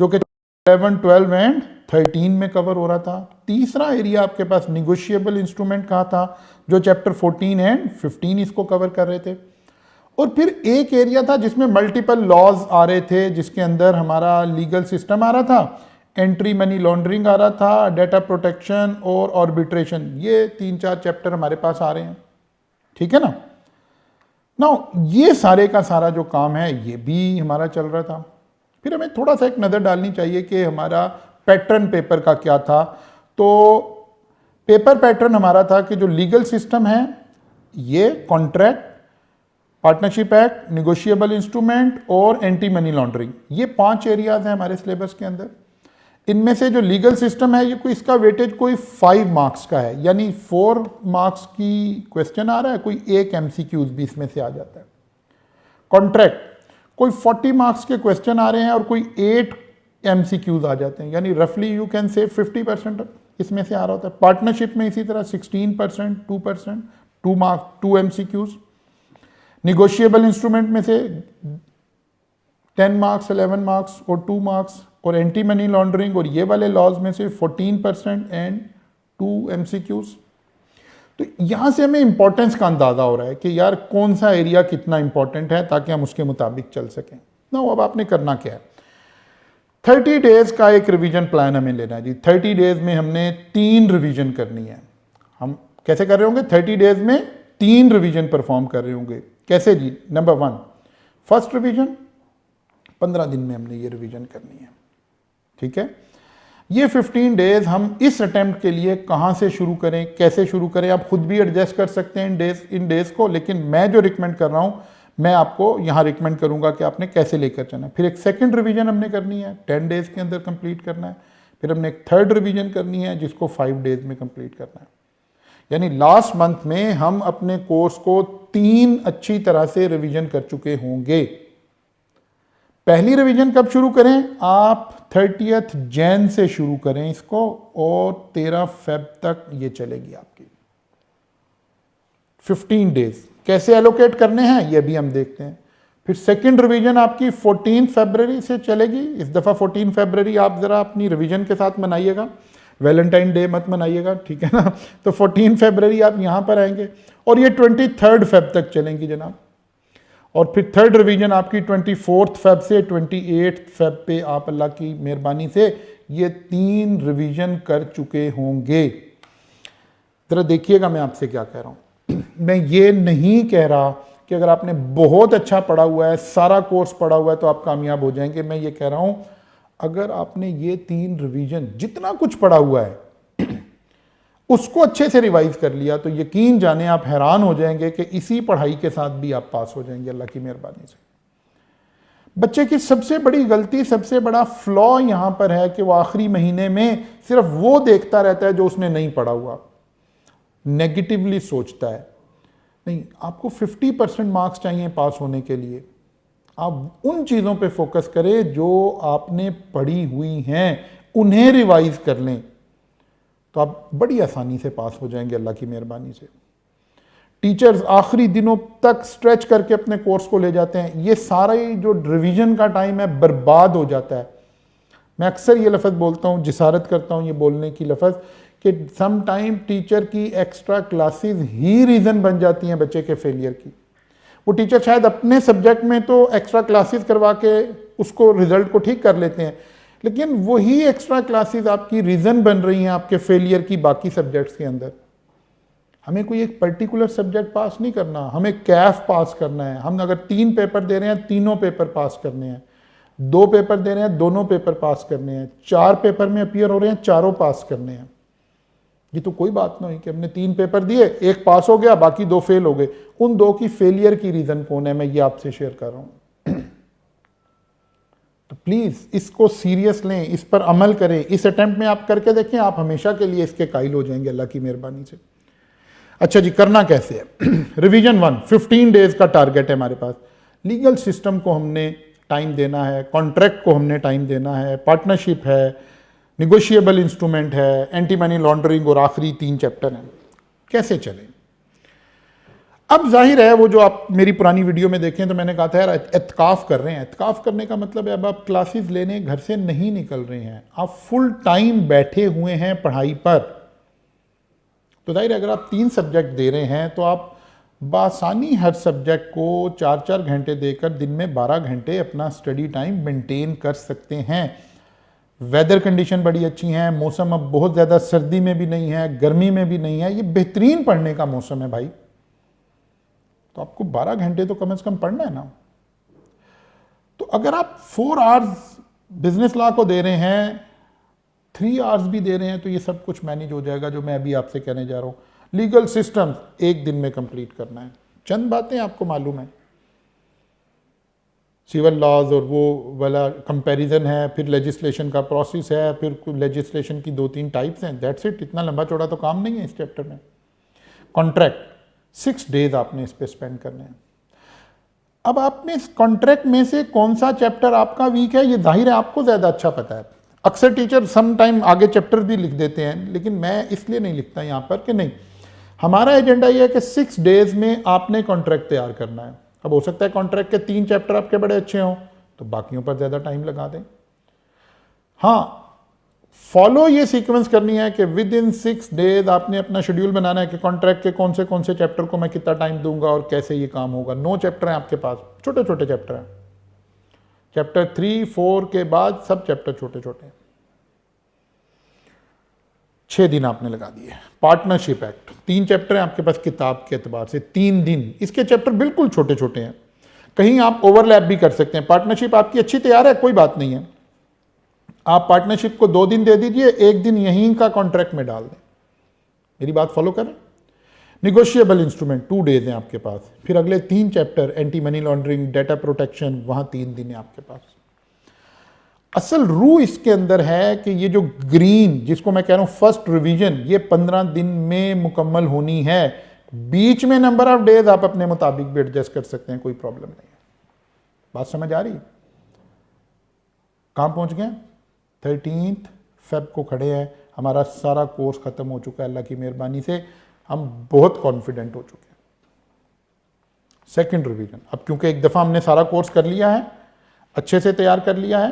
जो कि 11, 12 एंड 13 में कवर हो रहा था। तीसरा एरिया आपके पास निगोशिएबल इंस्ट्रूमेंट का था, जो चैप्टर 14 एंड 15 इसको कवर कर रहे थे। और फिर एक एरिया था जिसमें मल्टीपल लॉज आ रहे थे, जिसके अंदर हमारा लीगल सिस्टम आ रहा था, एंट्री मनी लॉन्ड्रिंग आ रहा था, डेटा प्रोटेक्शन और आर्बिट्रेशन। ये 3-4 चैप्टर हमारे पास आ रहे हैं, ठीक है ना। ये सारे का सारा जो काम है ये भी हमारा चल रहा था। फिर हमें थोड़ा सा एक नज़र डालनी चाहिए कि हमारा पैटर्न पेपर का क्या था। तो पेपर पैटर्न हमारा था कि जो लीगल सिस्टम है, ये contract, partnership act, negotiable instrument और एंटी मनी लॉन्ड्रिंग, ये 5 एरियाज हैं हमारे सिलेबस के अंदर। इनमें से जो लीगल सिस्टम है, ये कोई इसका वेटेज कोई 5 मार्क्स का है, यानी 4 मार्क्स की क्वेश्चन आ रहा है, कोई एक MCQs भी इसमें से आ जाता है। कॉन्ट्रैक्ट कोई 40 मार्क्स के क्वेश्चन आ रहे हैं और कोई 8 MCQs आ जाते हैं, यानी रफली यू कैन से 50% इसमें से आ रहा होता है। पार्टनरशिप में इसी तरह 16%, 2%, 2 मार्क्स, 2 MCQs। निगोशिएबल इंस्ट्रूमेंट में से 10 मार्क्स, 11 मार्क्स और 2 मार्क्स, और एंटी मनी लॉन्ड्रिंग और ये वाले लॉज में से 14% एंड 2 MCQs। तो यहां से हमें इंपॉर्टेंस का अंदाजा हो रहा है कि यार कौन सा एरिया कितना इंपॉर्टेंट है, ताकि हम उसके मुताबिक चल सकें ना। अब आपने करना क्या है, 30 डेज का एक रिवीजन प्लान हमें लेना है जी। 30 डेज में हमने 3 रिवीजन करनी है। हम कैसे कर रहे होंगे, 30 डेज में 3 रिवीजन परफॉर्म कर रहे होंगे। कैसे जी, नंबर 1 फर्स्ट रिवीजन, 15 दिन में हमने ये रिवीजन करनी है, ठीक है। ये 15 डेज हम इस अटेम्प्ट के लिए कहाँ से शुरू करें, कैसे शुरू करें, आप खुद भी एडजस्ट कर सकते हैं इन डेज को, लेकिन मैं जो रिकमेंड कर रहा हूँ, मैं आपको यहाँ रिकमेंड करूँगा कि आपने कैसे लेकर चलना है। फिर एक सेकंड रिवीजन हमने करनी है, 10 डेज के अंदर कंप्लीट करना है। फिर हमने एक थर्ड रिवीजन करनी है, जिसको 5 डेज में कंप्लीट करना है। यानी लास्ट मंथ में हम अपने कोर्स को 3 अच्छी तरह से रिवीजन कर चुके होंगे। पहली रिवीजन कब शुरू करें, आप 30th जैन से शुरू करें इसको, और 13 फेब तक ये चलेगी आपकी 15 डेज। कैसे एलोकेट करने हैं ये भी हम देखते हैं। फिर सेकंड रिवीजन आपकी 14 फरवरी से चलेगी। इस दफ़ा 14 फरवरी आप ज़रा अपनी रिवीजन के साथ मनाइएगा, वैलेंटाइन डे मत मनाइएगा, ठीक है ना। तो 14 फरवरी आप यहाँ पर आएंगे और ये 23 फेब तक चलेंगी जनाब। और फिर थर्ड रिवीजन आपकी 24 फेब से 28 फेब पे आप अल्लाह की मेहरबानी से ये 3 रिवीजन कर चुके होंगे। ज़रा देखिएगा मैं आपसे क्या कह रहा हूँ। मैं ये नहीं कह रहा कि अगर आपने बहुत अच्छा पढ़ा हुआ है, सारा कोर्स पढ़ा हुआ है, तो आप कामयाब हो जाएंगे। मैं ये कह रहा हूँ अगर आपने ये 3 रिवीजन, जितना कुछ पढ़ा हुआ है उसको अच्छे से रिवाइज कर लिया, तो यकीन जाने आप हैरान हो जाएंगे कि इसी पढ़ाई के साथ भी आप पास हो जाएंगे अल्लाह की मेहरबानी से। बच्चे की सबसे बड़ी गलती, सबसे बड़ा फ्लॉ यहां पर है कि वो आखिरी महीने में सिर्फ वो देखता रहता है जो उसने नहीं पढ़ा हुआ, नेगेटिवली सोचता है। नहीं, आपको 50% मार्क्स चाहिए पास होने के लिए। आप उन चीज़ों पे फोकस करें जो आपने पढ़ी हुई हैं, उन्हें रिवाइज कर लें, तो आप बड़ी आसानी से पास हो जाएंगे अल्लाह की मेहरबानी से। टीचर्स आखिरी दिनों तक स्ट्रेच करके अपने कोर्स को ले जाते हैं, ये सारा जो रिवीजन का टाइम है बर्बाद हो जाता है। मैं अक्सर ये लफ्ज़ बोलता हूँ, जिसारत करता हूँ ये बोलने की लफ्ज़, कि सम टाइम टीचर की एक्स्ट्रा क्लासेस ही रीज़न बन जाती हैं बच्चे के फेलियर की। वो टीचर शायद अपने सब्जेक्ट में तो एक्स्ट्रा क्लासेस करवा के उसको रिजल्ट को ठीक कर लेते हैं, लेकिन वही एक्स्ट्रा क्लासेस आपकी रीज़न बन रही हैं आपके फेलियर की बाकी सब्जेक्ट्स के अंदर। हमें कोई एक पर्टिकुलर सब्जेक्ट पास नहीं करना, हमें कैफ पास करना है। हम अगर 3 पेपर दे रहे हैं, तीनों पेपर पास करने हैं। 2 पेपर दे रहे हैं, दोनों पेपर पास करने हैं। 4 पेपर में अपीयर हो रहे हैं, चारों पास करने हैं। ये तो कोई बात नहीं कि हमने 3 पेपर दिए, एक पास हो गया, बाकी 2 फेल हो गए। उन 2 की फेलियर की रीज़न कौन है, मैं ये आपसे शेयर कर रहा हूँ। तो प्लीज़ इसको सीरियस लें, इस पर अमल करें। इस अटेम्प्ट में आप करके देखें, आप हमेशा के लिए इसके कायल हो जाएंगे अल्लाह की मेहरबानी से। अच्छा जी, करना कैसे है। रिवीजन 1 15 डेज का टारगेट है हमारे पास। लीगल सिस्टम को हमने टाइम देना है, कॉन्ट्रैक्ट को हमने टाइम देना है, पार्टनरशिप है, निगोशिएबल इंस्ट्रूमेंट है, एंटी मनी लॉन्ड्रिंग और आखिरी 3 चैप्टर हैं। कैसे चलें। अब जाहिर है वो जो आप मेरी पुरानी वीडियो में देखें तो मैंने कहा था यार एतकाफ़ कर रहे हैं। एतकाफ़ करने का मतलब है अब आप क्लासेस लेने घर से नहीं निकल रहे हैं, आप फुल टाइम बैठे हुए हैं पढ़ाई पर। तो जाहिर है अगर आप 3 सब्जेक्ट दे रहे हैं तो आप बासानी हर सब्जेक्ट को 4-4 घंटे देकर दिन में 12 घंटे अपना स्टडी टाइम मेंटेन कर सकते हैं। वेदर कंडीशन बड़ी अच्छी हैं, मौसम अब बहुत ज़्यादा सर्दी में भी नहीं है, गर्मी में भी नहीं है, ये बेहतरीन पढ़ने का मौसम है भाई। तो आपको 12 घंटे तो कम से कम पढ़ना है ना। तो अगर आप 4 आवर्स बिजनेस लॉ को दे रहे हैं, 3 आवर्स भी दे रहे हैं, तो ये सब कुछ मैनेज हो जाएगा जो मैं अभी आपसे कहने जा रहा हूँ। लीगल सिस्टम 1 दिन में कंप्लीट करना है, चंद बातें आपको मालूम है। सिविल लॉज और वो वाला कंपैरिजन है, फिर लेजिस्लेशन का प्रोसेस है, फिर लेजिस्लेशन की 2-3 टाइप्स हैं, दैट्स इट। इतना लंबा चौड़ा तो काम नहीं है इस चैप्टर में। कॉन्ट्रैक्ट 6 डेज आपने इस पे स्पेंड करने हैं। अब आपने इस कॉन्ट्रैक्ट में से कौन सा चैप्टर आपका वीक है, ये जाहिर है आपको ज़्यादा अच्छा पता है। अक्सर टीचर सम टाइम आगे चैप्टर भी लिख देते हैं, लेकिन मैं इसलिए नहीं लिखता यहाँ पर कि नहीं, हमारा एजेंडा ये है कि 6 डेज में आपने कॉन्ट्रैक्ट तैयार करना है। अब हो सकता है कॉन्ट्रैक्ट के 3 चैप्टर आपके बड़े अच्छे हों तो बाकियों पर ज़्यादा टाइम लगा दें। हाँ, फॉलो ये सीक्वेंस करनी है कि विद इन 6 डेज आपने अपना शेड्यूल बनाना है कि कॉन्ट्रैक्ट के कौन से चैप्टर को मैं कितना टाइम दूंगा और कैसे ये काम होगा। 9 चैप्टर हैं आपके पास, छोटे छोटे चैप्टर हैं। चैप्टर 3-4 के बाद सब चैप्टर छोटे छोटे हैं। 6 दिन आपने लगा दिए। पार्टनरशिप एक्ट 3 चैप्टर हैं आपके पास किताब के एतबार से, 3 दिन। इसके चैप्टर बिल्कुल छोटे छोटे हैं, कहीं आप ओवरलैप भी कर सकते हैं। पार्टनरशिप आपकी अच्छी तैयार है, कोई बात नहीं है, आप पार्टनरशिप को 2 दिन दे दीजिए, 1 दिन यहीं का कॉन्ट्रैक्ट में डाल दें। मेरी बात फॉलो करें। निगोशिएबल इंस्ट्रूमेंट 2 डेज हैं आपके पास, फिर अगले 3 chapter anti money laundering, data protection, वहां 3 दिन है आपके पास। असल रू इसके अंदर है कि ये जो ग्रीन जिसको मैं कह रहा हूं फर्स्ट रिवीजन, ये 15 दिन में मुकम्मल होनी है। बीच में नंबर ऑफ डेज आप अपने मुताबिक भी एडजस्ट कर सकते हैं, कोई प्रॉब्लम नहीं है। बात समझ आ रही? कहां पहुंच गए? 13 फेब को खड़े हैं, हमारा सारा कोर्स खत्म हो चुका है अल्लाह की मेहरबानी से, हम बहुत कॉन्फिडेंट हो चुके हैं। सेकंड रिवीजन, अब क्योंकि एक दफ़ा हमने सारा कोर्स कर लिया है, अच्छे से तैयार कर लिया है,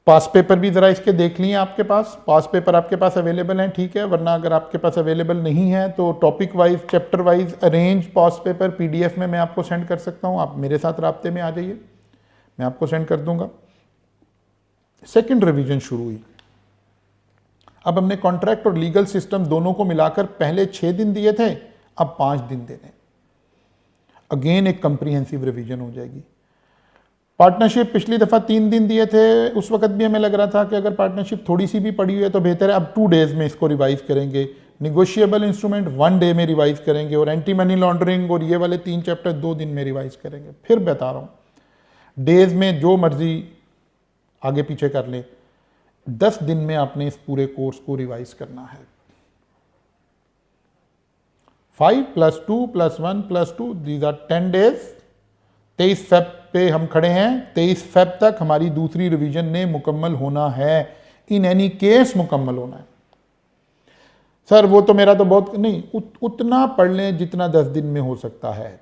पास पेपर भी ज़रा इसके देख लिए आपके पास, पास पेपर आपके पास अवेलेबल हैं, ठीक है। वरना अगर आपके पास अवेलेबल नहीं है तो topic wise, chapter wise arrange past paper PDF में मैं आपको सेंड कर सकता हूँ। आप मेरे साथ राब्ते में आ जाइए, मैं आपको सेंड कर दूंगा। सेकंड रिवीजन शुरू हुई। अब हमने कॉन्ट्रैक्ट और लीगल सिस्टम दोनों को मिलाकर पहले 6 दिन दिए थे, अब 5 दिन दे दें। अगेन एक कंप्रीहेंसिव रिवीजन हो जाएगी। पार्टनरशिप पिछली दफ़ा 3 दिन दिए थे, उस वक्त भी हमें लग रहा था कि अगर पार्टनरशिप थोड़ी सी भी पड़ी हुई है तो बेहतर है। अब 2 डेज में इसको रिवाइज करेंगे। निगोशिएबल इंस्ट्रूमेंट 1 डे में रिवाइज करेंगे, और एंटी मनी लॉन्ड्रिंग और ये वाले 3 चैप्टर 2 दिन में रिवाइज करेंगे। फिर बता रहा हूँ, डेज में जो मर्जी आगे पीछे कर ले, 10 दिन में आपने इस पूरे कोर्स को रिवाइज करना है। 5 + 2 + 1 + 2 दीज आर 10 डेज। 23 फेब पे हम खड़े हैं, 23 फेब तक हमारी दूसरी रिवीजन ने मुकम्मल होना है। इन एनी केस मुकम्मल होना है। सर वो तो मेरा तो बहुत नहीं, उतना पढ़ लें जितना 10 दिन में हो सकता है।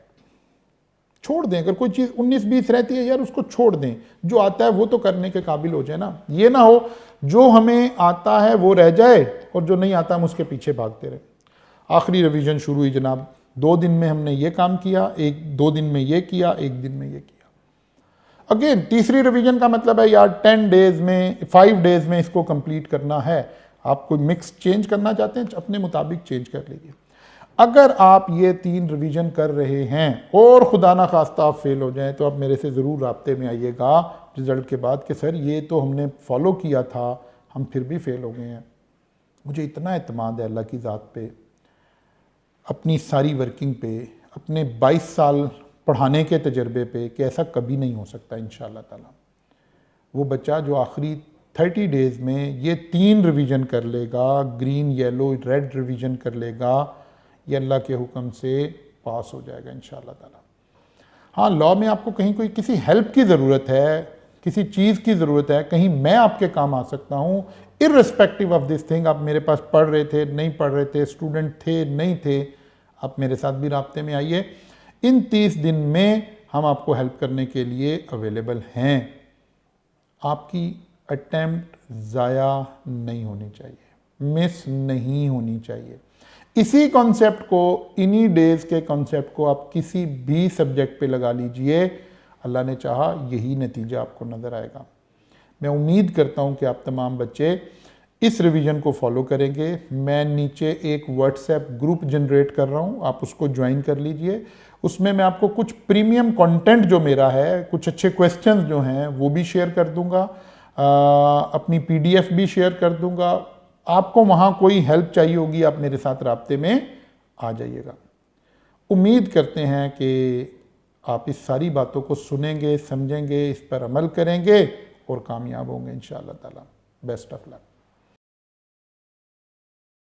छोड़ दें, अगर कोई चीज़ 19-20 रहती है यार उसको छोड़ दें, जो आता है वो तो करने के काबिल हो जाए ना। ये ना हो जो हमें आता है वो रह जाए और जो नहीं आता हम उसके पीछे भागते रहे। आखिरी रिवीजन शुरू हुई जनाब, 2 दिन में हमने ये काम किया, 2 दिन में ये किया, 1 दिन में ये किया। अगेन तीसरी रिवीजन का मतलब है यार 10 डेज में, 5 डेज में इसको कंप्लीट करना है। आप कोई मिक्स चेंज करना चाहते हैं अपने मुताबिक चेंज कर लीजिए। अगर आप ये 3 रिवीजन कर रहे हैं और खुदा ना खास्ता आप फेल हो जाएं तो आप मेरे से ज़रूर राब्ते में आइएगा रिजल्ट के बाद कि सर ये तो हमने फॉलो किया था, हम फिर भी फेल हो गए हैं। मुझे इतना एतमाद है अल्लाह की ज़ात पे, अपनी सारी वर्किंग पे, अपने 22 साल पढ़ाने के तजर्बे पे, कि ऐसा कभी नहीं हो सकता इंशाअल्लाह ताला। वो बच्चा जो आखिरी 30 डेज़ में ये 3 रिवीजन कर लेगा, ग्रीन येलो रेड रिवीजन कर लेगा, ये अल्लाह के हुक्म से पास हो जाएगा इंशाअल्लाह ताला। हाँ, लॉ में आपको कहीं कोई किसी हेल्प की ज़रूरत है, किसी चीज़ की ज़रूरत है, कहीं मैं आपके काम आ सकता हूँ, इर्रेस्पेक्टिव ऑफ दिस थिंग। आप मेरे पास पढ़ रहे थे, नहीं पढ़ रहे थे, स्टूडेंट थे, नहीं थे, आप मेरे साथ भी राब्ते में आइए। इन 30 दिन में हम आपको हेल्प करने के लिए अवेलेबल हैं। आपकी अटेम्प्ट ज़ाया नहीं होनी चाहिए, मिस नहीं होनी चाहिए। इसी कॉन्सेप्ट को, इन्हीं डेज के कॉन्सेप्ट को आप किसी भी सब्जेक्ट पे लगा लीजिए, अल्लाह ने चाहा यही नतीजा आपको नज़र आएगा। मैं उम्मीद करता हूँ कि आप तमाम बच्चे इस रिवीजन को फॉलो करेंगे। मैं नीचे एक व्हाट्सएप ग्रुप जनरेट कर रहा हूँ, आप उसको ज्वाइन कर लीजिए। उसमें मैं आपको कुछ प्रीमियम कंटेंट जो मेरा है, कुछ अच्छे क्वेश्चंस जो हैं वो भी शेयर कर दूंगा, अपनी पीडीएफ भी शेयर कर दूंगा। आपको वहाँ कोई हेल्प चाहिए होगी, आप मेरे साथ राब्ते में आ जाइएगा। उम्मीद करते हैं कि आप इस सारी बातों को सुनेंगे, समझेंगे, इस पर अमल करेंगे और कामयाब होंगे इंशाअल्लाह ताला। Best of luck.